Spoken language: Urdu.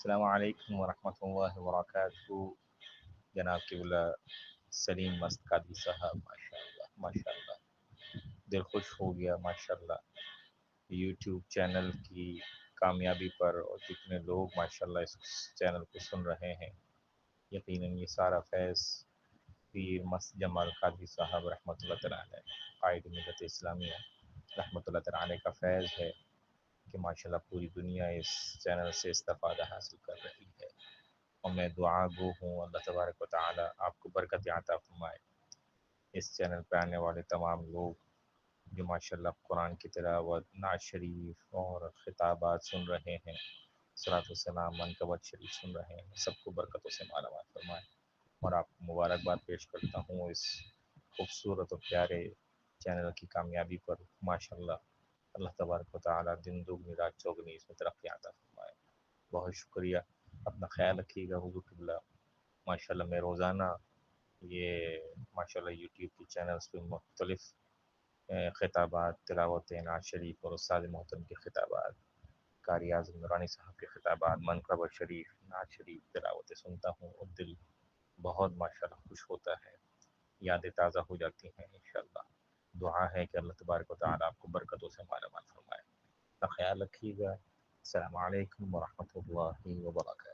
السلام علیکم ورحمۃ اللہ وبرکاتہ جناب قبلہ سلیم مست قادری صاحب، ماشاء اللہ ماشاء اللہ، دل خوش ہو گیا ماشاء اللہ یوٹیوب چینل کی کامیابی پر، اور جتنے لوگ ماشاء اللہ اس چینل کو سن رہے ہیں، یقیناً یہ سارا فیض پیر مست جمال قادری صاحب رحمۃ اللہ تعالیٰ علیہ، قائد ملت اسلامیہ رحمۃ اللہ تعالیٰ علیہ کا فیض ہے کہ ماشاءاللہ پوری دنیا اس چینل سے استفادہ حاصل کر رہی ہے، اور میں دعا گو ہوں اللہ تبارک و تعالی آپ کو برکت عطا فرمائے۔ اس چینل پہ آنے والے تمام لوگ جو ماشاءاللہ قرآن کی تلاوت، نعت شریف اور خطابات سن رہے ہیں، صلاۃ والسلام منقبت شریف سن رہے ہیں، سب کو برکتوں سے مالا مال فرمائے۔ اور آپ کو مبارکباد پیش کرتا ہوں اس خوبصورت اور پیارے چینل کی کامیابی پر، ماشاءاللہ اللہ تبارک و تعالی دن دگنی رات چوگنی اس میں ترقی عطا فرمائے۔ بہت شکریہ، اپنا خیال رکھیے گا حضور قبلہ۔ ماشاءاللہ میں روزانہ یہ ماشاءاللہ یوٹیوب کی چینلز پہ مختلف خطابات، تلاوت نعت شریف اور استاد محترم کے خطابات، قاری اعظم نورانی صاحب کے خطابات، منقبت شریف، نعت شریف تلاوتیں سنتا ہوں، اور دل بہت ماشاءاللہ خوش ہوتا ہے، یادیں تازہ ہو جاتی ہیں انشاءاللہ۔ دعا ہے کہ اللہ تبارک و تعالی آپ کو برکتوں سے مالا مال فرمائے۔ اپنا خیال رکھیے گا۔ السلام علیکم ورحمۃ اللہ وبرکاتہ۔